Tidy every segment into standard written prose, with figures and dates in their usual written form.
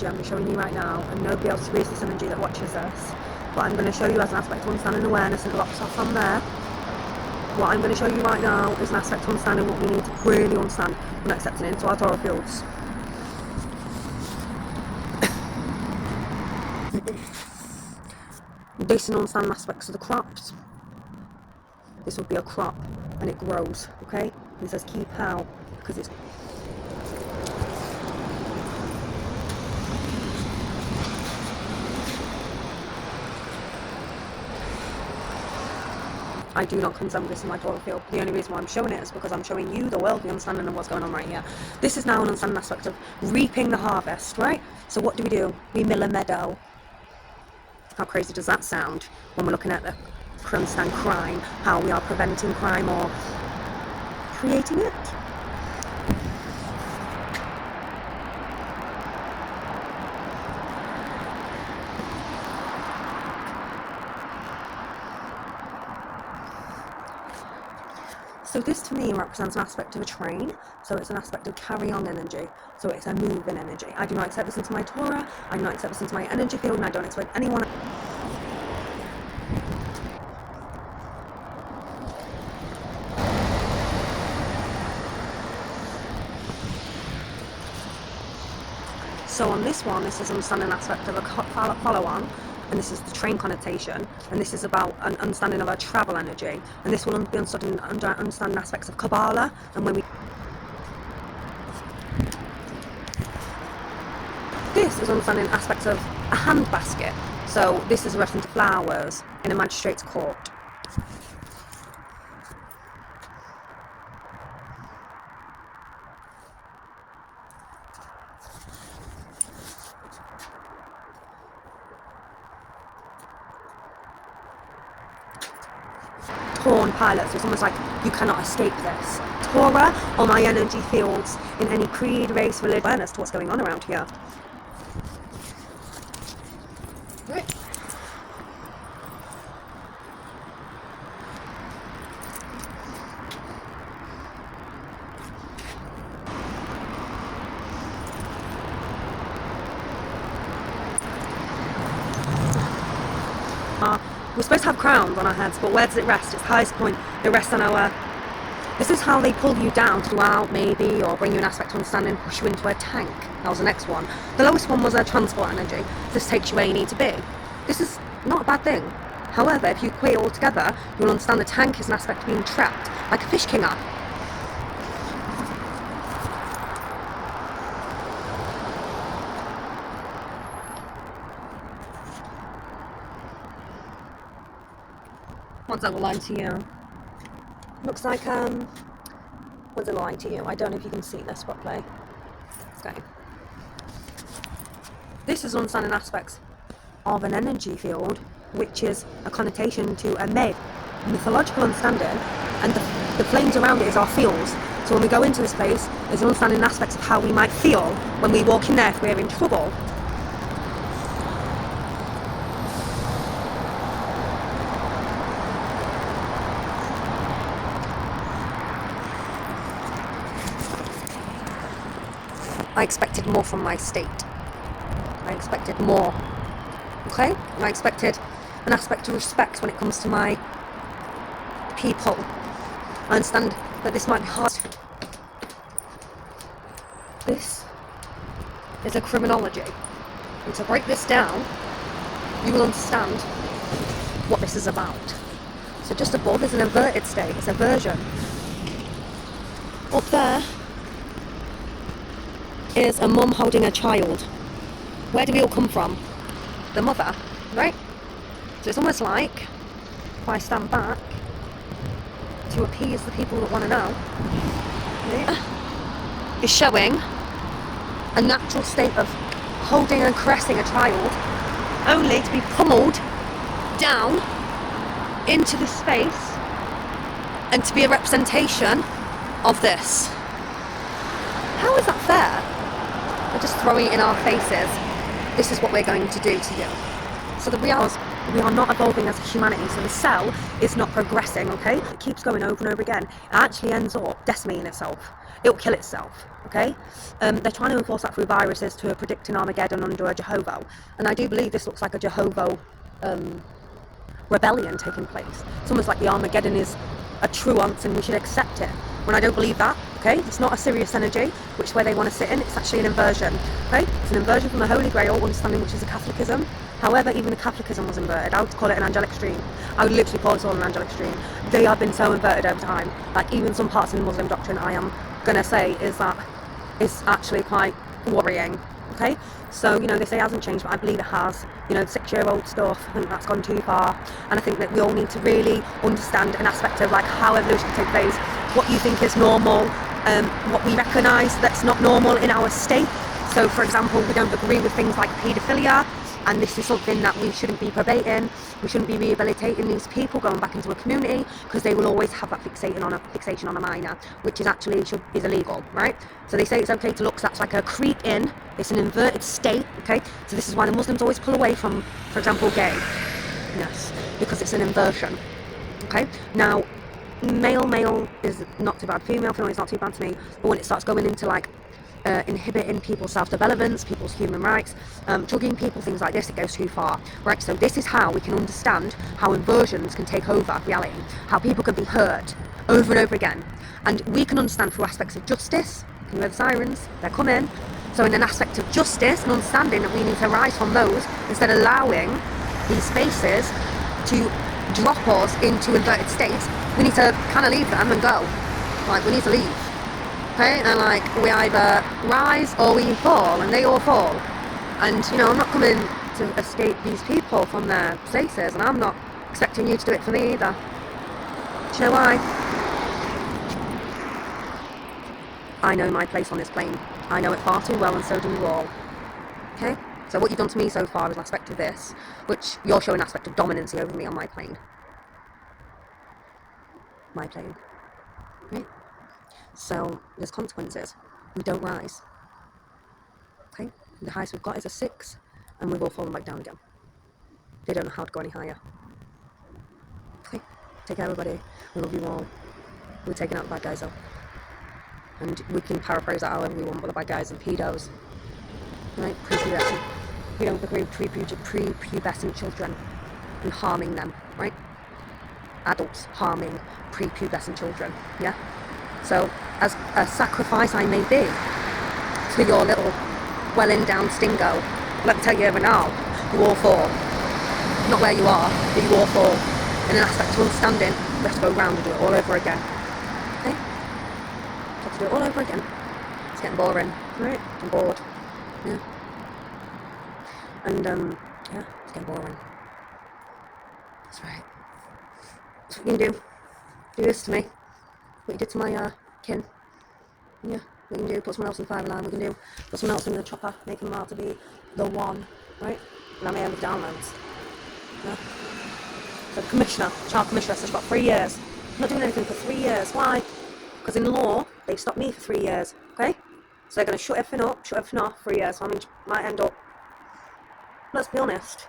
I'm showing you right now, and nobody else reads this energy that watches this, but I'm going to show you as an aspect to understanding awareness, and it locks off from there. What I'm going to show you right now is an aspect to understanding what we need to really understand and accepting it into our Torah fields. This and understanding aspects of the crops. This would be a crop, and it grows, okay? It says keep out, because it's I do not condemn this in my Torah field. The only reason why I'm showing it is because I'm showing you the worldly understanding of what's going on right here. This is now an understanding aspect of reaping the harvest, right? So what do? We mill a meadow. How crazy does that sound when we're looking at the understand crime, how we are preventing crime or creating it? So this to me represents an aspect of a train, so it's an aspect of carry on energy, so it's a moving energy. I do not accept this into my Torah, I do not accept this into my energy field, and I don't expect anyone. So on this one, this is understanding an aspect of a follow-on, and this is the train connotation, and this is about an understanding of our travel energy, and this will be understanding aspects of Kabbalah, and when we this is understanding aspects of a handbasket, so this is a reference to flowers in a magistrate's court. Torn pilots, it's almost like you cannot escape this. Torah or my energy fields in any creed, race, religion, awareness to what's going on around here. Right. We're supposed to have crowns on our heads, but where does it rest? It's the highest point. It rests on our... This is how they pull you down to go out, maybe, or bring you an aspect of understanding, push you into a tank. That was the next one. The lowest one was a transport energy. This takes you where you need to be. This is not a bad thing. However, if you equate it all together, you'll understand the tank is an aspect of being trapped, like a fish kinger. What's that line to you? Looks like, what's it line to you? I don't know if you can see this properly. Okay. This is understanding aspects of an energy field, which is a connotation to a mythological understanding, and the flames around it is our feels. So when we go into this place, there's understanding aspects of how we might feel when we walk in there if we're in trouble. I expected more from my state. I expected more. Okay? And I expected an aspect of respect when it comes to my people. I understand that this might be hard. This is a criminology. And to break this down, you will understand what this is about. So just above is an inverted state. It's a version. Up there is a mum holding a child. Where do we all come from? The mother, right? So it's almost like, if I stand back to appease the people that want to know, is showing a natural state of holding and caressing a child, only to be pummeled down into the space and to be a representation of this. How is that fair? They're just throwing it in our faces. This is what we're going to do to you. So we are not evolving as a humanity. So the cell is not progressing, okay? It keeps going over and over again. It actually ends up decimating itself. It'll kill itself. okay? They're trying to enforce that through viruses to predict an Armageddon under a Jehovah. And I do believe this looks like a Jehovah rebellion taking place. It's almost like the Armageddon is a truance and we should accept it. When I don't believe that, okay? It's not a serious energy, which is where they want to sit in. It's actually an inversion, okay? It's an inversion from the Holy Grail, understanding which is a Catholicism. However, even the Catholicism was inverted. I would call it an angelic stream. I would literally call it all an angelic stream. They have been so inverted over time. Like even some parts in the Muslim doctrine, I am gonna say is that it's actually quite worrying. Okay, so you know they say it hasn't changed, but I believe it has. You know, the 6-year-old stuff, I think that's gone too far, and I think that we all need to really understand an aspect of like how evolution can take place, what you think is normal, what we recognise that's not normal in our state. So, for example, we don't agree with things like paedophilia, and this is something that we shouldn't be probating. We shouldn't be rehabilitating these people going back into a community because they will always have that fixation on a minor, which is actually is illegal, right? So they say it's okay to look, so that's like a creep in. It's an inverted state, okay? So this is why the Muslims always pull away from, for example, gay. Yes, because it's an inversion, okay? Now, male is not too bad. Female is not too bad to me. But when it starts going into like inhibiting people's self-developments, people's human rights, drugging people, things like this, it goes too far, right? So this is how we can understand how inversions can take over reality, how people can be hurt over and over again, and we can understand through aspects of justice. You hear the sirens, they're coming. So in an aspect of justice and understanding that we need to rise from those instead of allowing these spaces to drop us into inverted states, we need to kind of leave them and go. Like, we need to leave. Okay, and like we either rise or we fall, and they all fall. And you know, I'm not coming to escape these people from their places, and I'm not expecting you to do it for me either. Do you know why? I know my place on this plane. I know it far too well, and so do you all. Okay? So what you've done to me so far is an aspect of this, which you're showing an aspect of dominancy over me on my plane. My plane. Right? So there's consequences. We don't rise. Okay? The highest we've got is a 6, and we've all fallen back down again. They don't know how to go any higher. Okay? Take care, everybody. We love you all. We're taking out the bad guys though. And we can paraphrase that however we want, but the bad guys and pedos. Right? Prepubescent. We don't agree with prepubescent children and harming them, right? Adults harming prepubescent children, yeah? So, as a sacrifice I may be to your little welling down stingo, let me tell you now, you all fall. Not where you are, but you all fall. In an aspect of understanding, we have to go round and do it all over again. Okay? We have to do it all over again. It's getting boring, right? I'm bored. Yeah. And, yeah, it's getting boring. That's right. That's what you can do. Do this to me. What you did to my, kin. Yeah, we can do. Put someone else in the fire line. We can do. Put someone else in the chopper. Make him out to be the one. Right? And I may have the downloads. Yeah. So the commissioner, child commissioner, says about 3 years. I'm not doing anything for 3 years. Why? Because in law, they've stopped me for 3 years. Okay? So they're going to shut everything off 3 years. So I mean, might end up. Let's be honest.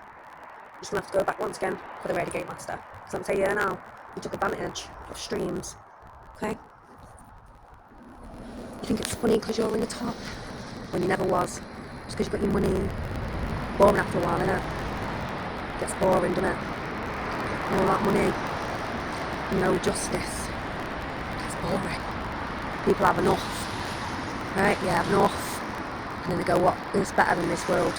I'm just going to have to go back once again for the Renegade Master. Because I'm telling you now, you took advantage of streams. Okay? You think it's funny because you're in the top? When you never was. Just because you've got your money. Boring after a while, innit? Gets boring, doesn't it? All that money. No justice. Gets boring. People have enough. Right? Yeah, have enough. And then they go, what is better than this world?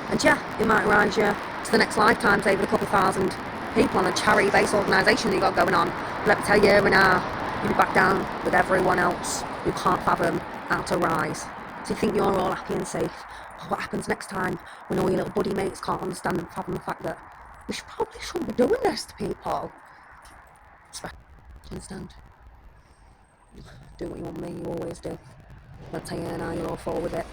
And yeah, it might rise you to the next lifetime, saving a couple thousand people on a charity-based organisation that you've got going on. But let me tell you, here and now, you'll be back down with everyone else who can't fathom how to rise. So you think you're all happy and safe. But what happens next time when all your little buddy mates can't understand and fathom the fact that we probably shouldn't be doing this to people? Do you understand? Do what you want me, you always do. I'll tell you now, you'll all fall with it.